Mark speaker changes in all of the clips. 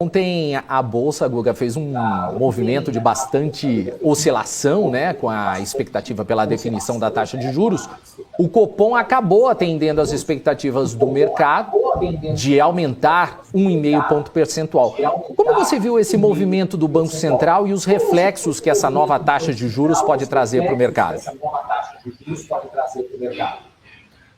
Speaker 1: Ontem a Bolsa, Guga, fez um movimento de bastante oscilação, né, com a expectativa pela definição da taxa de juros. O Copom acabou atendendo as expectativas do mercado de aumentar 1,5 ponto percentual. Como você viu esse movimento do Banco Central e os reflexos que essa nova taxa de juros pode trazer para o mercado?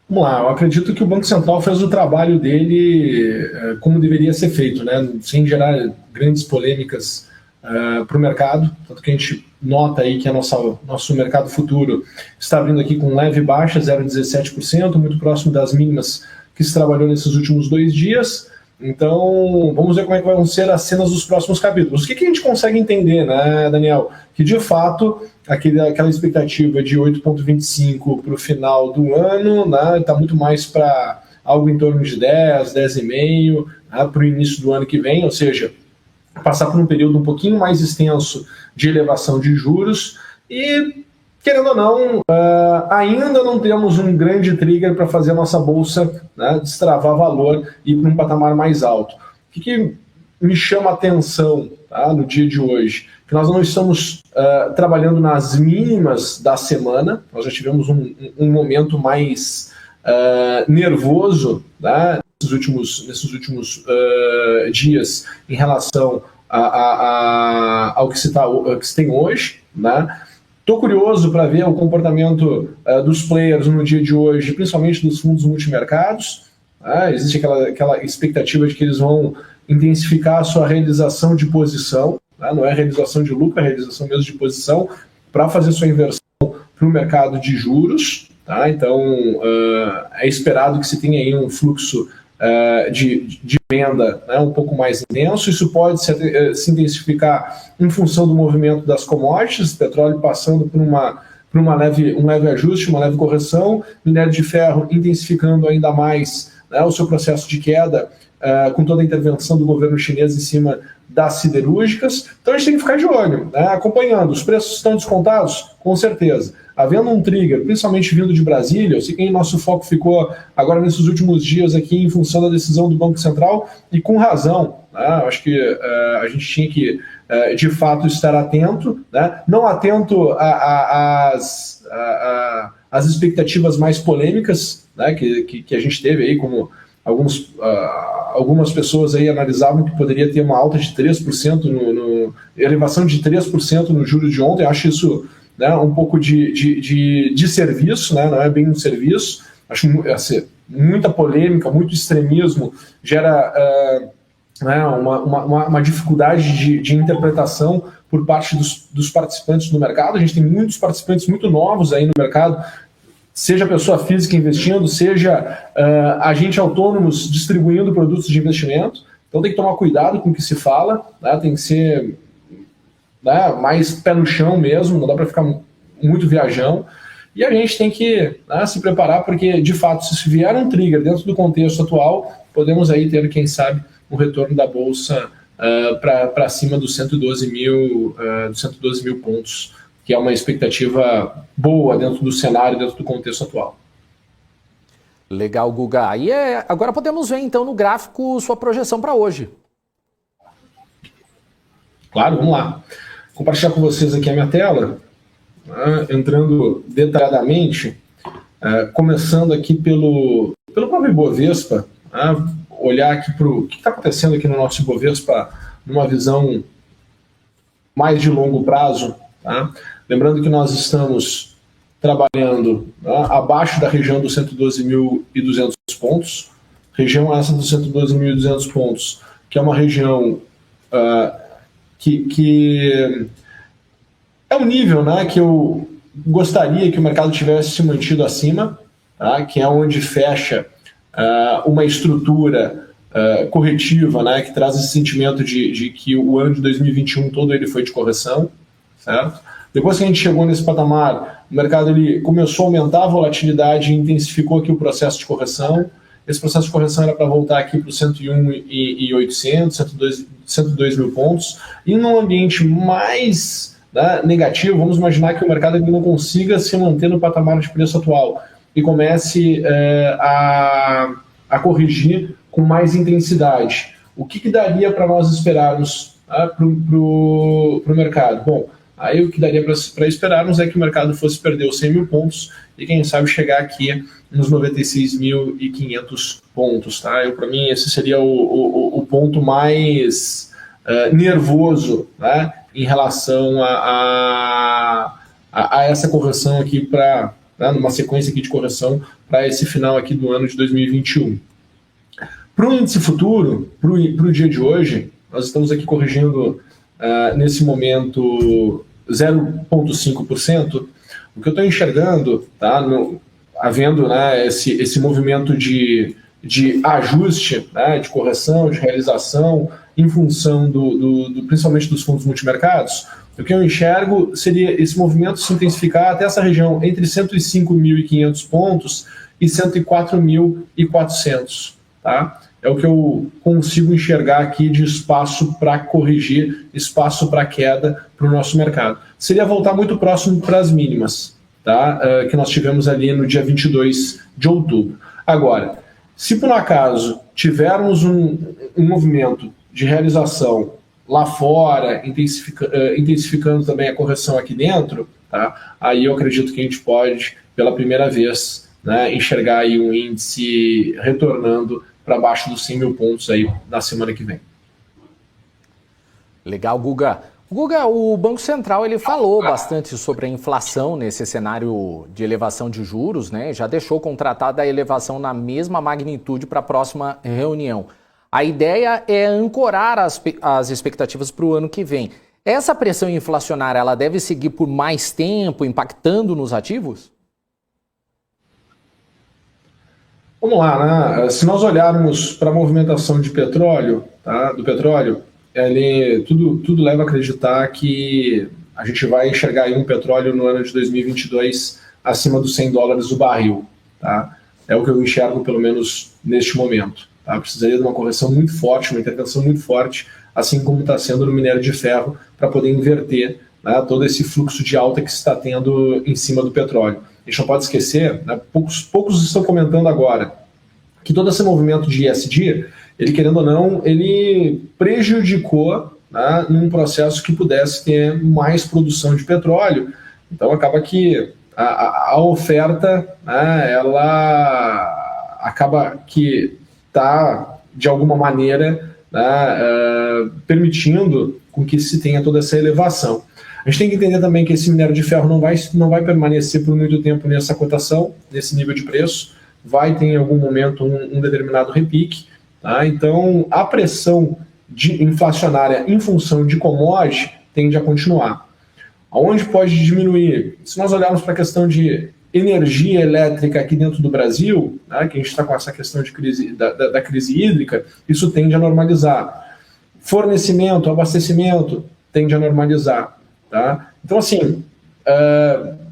Speaker 2: Vamos lá, eu acredito que o Banco Central fez o trabalho dele como deveria ser feito, né? Sem gerar grandes polêmicas para o mercado, tanto que a gente nota aí que nosso mercado futuro está abrindo aqui com leve baixa, 0,17%, muito próximo das mínimas que se trabalhou nesses últimos 2 dias. Então, vamos ver como é que vão ser as cenas dos próximos capítulos. O que a gente consegue entender, né, Daniel? Que, de fato, aquela expectativa de 8,25 para o final do ano, né, está muito mais para algo em torno de 10,5, né, para o início do ano que vem, ou seja, passar por um período um pouquinho mais extenso de elevação de juros e, querendo ou não, ainda não temos um grande trigger para fazer a nossa bolsa, né, destravar valor e ir para um patamar mais alto. O que me chama a atenção, tá, no dia de hoje? Que nós não estamos trabalhando nas mínimas da semana, nós já tivemos um momento mais nervoso, né, nesses últimos dias em relação ao que se tem hoje, né? Estou curioso para ver o comportamento dos players no dia de hoje, principalmente dos fundos multimercados. Existe aquela expectativa de que eles vão intensificar a sua realização de posição, não é realização de lucro, é realização mesmo de posição, para fazer sua inversão para o mercado de juros. Tá? Então, é esperado que se tenha aí um fluxo de venda, né, um pouco mais intenso. Isso pode se intensificar em função do movimento das commodities, petróleo passando por um leve ajuste, uma leve correção, minério de ferro intensificando ainda mais, né, o seu processo de queda, com toda a intervenção do governo chinês em cima das siderúrgicas. Então a gente tem que ficar de olho, né, acompanhando. Os preços estão descontados? Com certeza. Havendo um trigger, principalmente vindo de Brasília, eu sei que nosso foco ficou agora nesses últimos dias aqui em função da decisão do Banco Central, e com razão, né? Eu acho que a gente tinha que, de fato, estar atento, né? Não atento às expectativas mais polêmicas, né, que a gente teve aí, como algumas pessoas aí analisavam que poderia ter uma alta de 3%, elevação de 3% no juro de ontem. Eu acho isso, né, um pouco de serviço, né, não é bem um serviço. Acho assim, muita polêmica, muito extremismo, gera né, uma dificuldade de interpretação por parte dos participantes do mercado. A gente tem muitos participantes muito novos aí no mercado, seja pessoa física investindo, seja agente autônomos distribuindo produtos de investimento. Então tem que tomar cuidado com o que se fala, né, tem que ser, né, mais pé no chão mesmo, não dá para ficar muito viajão, e a gente tem que, né, se preparar, porque de fato, se vier um trigger dentro do contexto atual, podemos aí ter, quem sabe, um retorno da Bolsa para cima dos 112 mil pontos, que é uma expectativa boa dentro do cenário, dentro do contexto atual.
Speaker 1: Legal, Guga. E agora podemos ver então no gráfico sua projeção para hoje. Claro, vamos lá.
Speaker 2: Vou compartilhar com vocês aqui a minha tela, entrando detalhadamente, começando aqui pelo próprio Ibovespa, olhar aqui para o que está acontecendo aqui no nosso Ibovespa numa visão mais de longo prazo. Tá? Lembrando que nós estamos trabalhando, abaixo da região dos 112.200 pontos, região essa dos 112.200 pontos, que é uma região que é um nível, né, que eu gostaria que o mercado tivesse se mantido acima, tá? Que é onde fecha uma estrutura corretiva, né, que traz esse sentimento de que o ano de 2021 todo ele foi de correção, certo? Depois que a gente chegou nesse patamar, o mercado ele começou a aumentar a volatilidade e intensificou aqui o processo de correção. Esse processo de correção era para voltar aqui para os 101.800, 102 mil pontos. E num ambiente mais, né, negativo, vamos imaginar que o mercado ele não consiga se manter no patamar de preço atual e comece a corrigir com mais intensidade. O que daria para nós esperarmos para o mercado? Bom, aí o que daria para esperarmos é que o mercado fosse perder os 100 mil pontos e quem sabe chegar aqui nos 96.500 pontos. Tá? Para mim esse seria o ponto mais nervoso, né, em relação a essa correção aqui, numa sequência aqui de correção para esse final aqui do ano de 2021. Para o índice futuro, para o dia de hoje, nós estamos aqui corrigindo nesse momento 0,5%. O que eu estou enxergando, tá, havendo, né, esse movimento de ajuste, né, de correção, de realização, em função principalmente dos fundos multimercados, o que eu enxergo seria esse movimento se intensificar até essa região entre 105.500 pontos e 104.400. Tá? É o que eu consigo enxergar aqui de espaço para corrigir, espaço para queda para o nosso mercado. Seria voltar muito próximo para as mínimas, tá? Que nós tivemos ali no dia 22 de outubro. Agora, se por um acaso tivermos um movimento de realização lá fora, intensificando também a correção aqui dentro, tá? Aí eu acredito que a gente pode, pela primeira vez, né, enxergar aí um índice retornando para baixo dos 100 mil pontos aí na semana que vem.
Speaker 1: Legal, Guga. Guga, o Banco Central ele falou bastante sobre a inflação nesse cenário de elevação de juros, né? Já deixou contratada a elevação na mesma magnitude para a próxima reunião. A ideia é ancorar as expectativas para o ano que vem. Essa pressão inflacionária ela deve seguir por mais tempo, impactando nos ativos?
Speaker 2: Vamos lá, né? Se nós olharmos para a movimentação de petróleo, tá? Do petróleo, tudo leva a acreditar que a gente vai enxergar aí um petróleo no ano de 2022 acima dos $100 o barril. Tá? É o que eu enxergo, pelo menos neste momento. Tá? Precisaria de uma correção muito forte, uma intervenção muito forte, assim como está sendo no minério de ferro, para poder inverter, né, todo esse fluxo de alta que se está tendo em cima do petróleo. A gente não pode esquecer, né, poucos estão comentando agora, que todo esse movimento de ESG, ele querendo ou não, ele prejudicou, né, num processo que pudesse ter mais produção de petróleo. Então acaba que a oferta, né, ela acaba que está, de alguma maneira, né, permitindo com que se tenha toda essa elevação. A gente tem que entender também que esse minério de ferro não vai permanecer por muito tempo nessa cotação, nesse nível de preço, vai ter em algum momento um determinado repique. Tá? Então, a pressão inflacionária em função de commodity tende a continuar. Aonde pode diminuir? Se nós olharmos para a questão de energia elétrica aqui dentro do Brasil, né, que a gente está com essa questão de da crise hídrica, isso tende a normalizar. Fornecimento, abastecimento, tende a normalizar. Tá? Então, assim,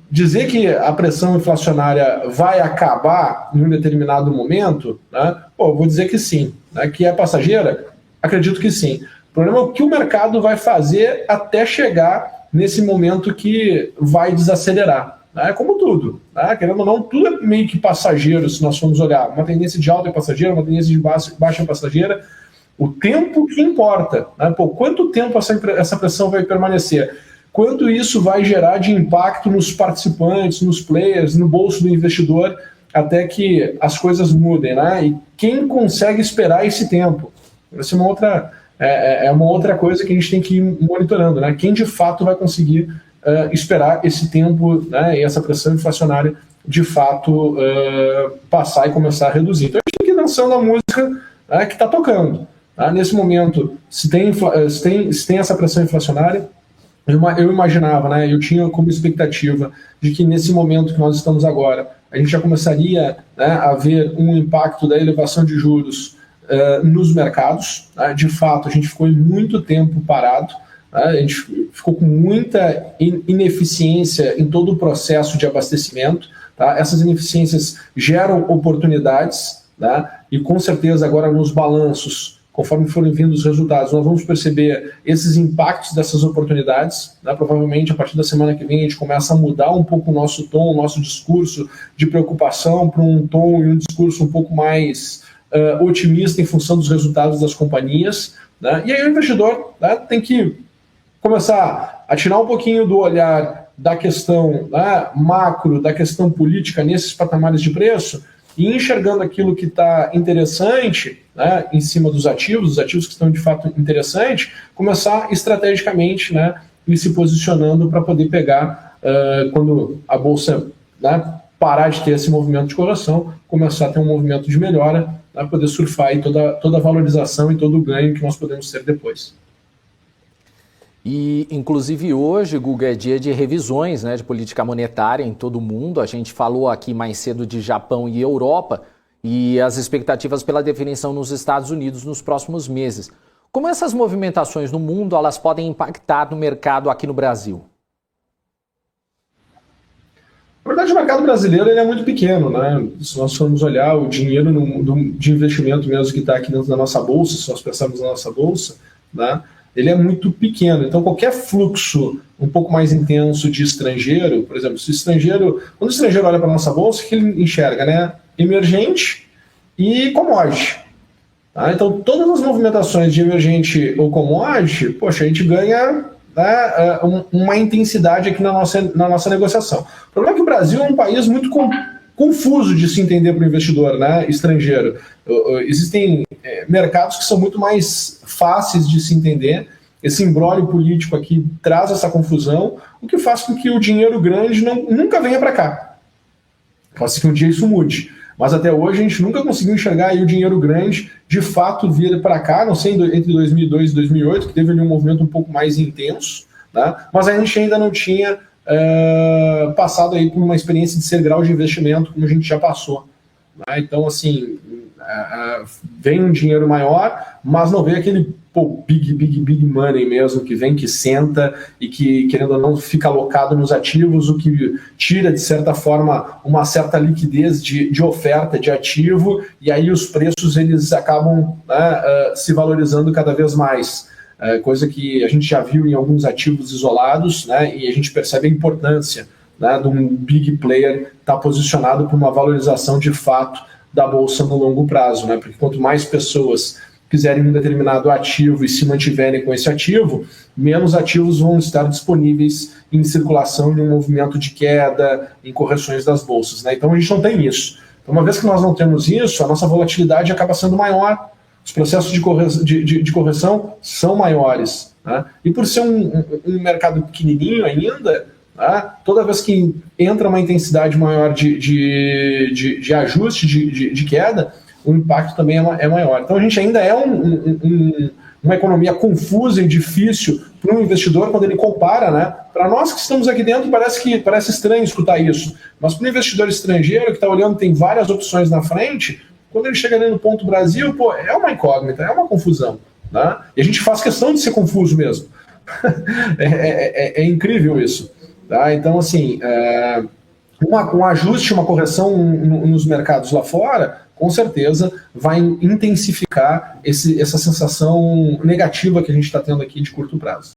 Speaker 2: dizer que a pressão inflacionária vai acabar em um determinado momento, né, vou dizer que sim. Né, que é passageira? Acredito que sim. O problema é o que o mercado vai fazer até chegar nesse momento que vai desacelerar. Né, como tudo. Né, querendo ou não, tudo é meio que passageiro, se nós formos olhar. Uma tendência de alta é passageira, uma tendência de baixa é passageira. O tempo que importa. Né, quanto tempo essa pressão vai permanecer? Quanto isso vai gerar de impacto nos participantes, nos players, no bolso do investidor, até que as coisas mudem, né? E quem consegue esperar esse tempo? Essa é uma outra coisa que a gente tem que ir monitorando, né? Quem de fato vai conseguir esperar esse tempo, né, e essa pressão inflacionária de fato passar e começar a reduzir. Então a gente tem que ir dançando a música, né, que está tocando. Tá? Nesse momento, se tem essa pressão inflacionária, eu imaginava, né, eu tinha como expectativa de que nesse momento que nós estamos agora, a gente já começaria, né, a ver um impacto da elevação de juros nos mercados. Né? De fato, a gente ficou muito tempo parado, né? A gente ficou com muita ineficiência em todo o processo de abastecimento. Tá? Essas ineficiências geram oportunidades, né? E com certeza agora nos balanços, conforme forem vindo os resultados, nós vamos perceber esses impactos dessas oportunidades. Né? Provavelmente, a partir da semana que vem, a gente começa a mudar um pouco o nosso tom, o nosso discurso de preocupação para um tom e um discurso um pouco mais otimista em função dos resultados das companhias, né? E aí o investidor, né, tem que começar a tirar um pouquinho do olhar da questão, né, macro, da questão política nesses patamares de preço, e enxergando aquilo que está interessante, né, em cima dos ativos, os ativos que estão de fato interessantes, começar estrategicamente, né, e se posicionando para poder pegar, quando a Bolsa, né, parar de ter esse movimento de correção, começar a ter um movimento de melhora, para poder surfar aí toda a valorização e todo o ganho que nós podemos ter depois.
Speaker 1: E, inclusive, hoje, Guga, é dia de revisões, né, de política monetária em todo o mundo. A gente falou aqui mais cedo de Japão e Europa e as expectativas pela definição nos Estados Unidos nos próximos meses. Como essas movimentações no mundo elas podem impactar no mercado aqui no Brasil?
Speaker 2: Na verdade, o mercado brasileiro ele é muito pequeno, né? Se nós formos olhar o dinheiro de investimento mesmo que está aqui dentro da nossa bolsa, se nós pensarmos na nossa bolsa, né, ele é muito pequeno. Então, qualquer fluxo um pouco mais intenso de estrangeiro, por exemplo, quando o estrangeiro olha para a nossa bolsa, o que ele enxerga, né? Emergente e commodity. Tá? Então, todas as movimentações de emergente ou commodity, poxa, a gente ganha, né, uma intensidade aqui na nossa negociação. O problema é que o Brasil é um país muito confuso de se entender para o investidor, né, estrangeiro. Existem mercados que são muito mais fáceis de se entender. Esse imbróglio político aqui traz essa confusão, o que faz com que o dinheiro grande nunca venha para cá. Pode ser que um dia isso mude, mas até hoje a gente nunca conseguiu enxergar aí o dinheiro grande de fato vir para cá, não sei, entre 2002 e 2008, que teve ali um movimento um pouco mais intenso, tá? Mas a gente ainda não tinha passado aí por uma experiência de ser grau de investimento como a gente já passou. Né? Então, assim, vem um dinheiro maior, mas não vem aquele big money mesmo, que vem, que senta e que, querendo ou não, fica alocado nos ativos, o que tira, de certa forma, uma certa liquidez de oferta de ativo, e aí os preços eles acabam, né, se valorizando cada vez mais. Coisa que a gente já viu em alguns ativos isolados, né, e a gente percebe a importância, né, de um big player estar posicionado para uma valorização de fato da bolsa no longo prazo, né, porque quanto mais pessoas quiserem um determinado ativo e se mantiverem com esse ativo, menos ativos vão estar disponíveis em circulação em um movimento de queda, em correções das bolsas, né? Então a gente não tem isso. Então, uma vez que nós não temos isso, a nossa volatilidade acaba sendo maior, os processos de correção são maiores, né? E por ser um mercado pequenininho ainda, né, toda vez que entra uma intensidade maior de ajuste, de queda, o impacto também é maior. Então a gente ainda é uma economia confusa e difícil para um investidor quando ele compara, né? Para nós que estamos aqui dentro parece estranho escutar isso, mas para um investidor estrangeiro que está olhando, tem várias opções na frente, quando ele chega ali no ponto Brasil, pô, é uma incógnita, é uma confusão, né? E a gente faz questão de ser confuso mesmo. É incrível isso. Tá? Então, assim, um ajuste, uma correção nos mercados lá fora, com certeza vai intensificar essa sensação negativa que a gente está tendo aqui de curto prazo.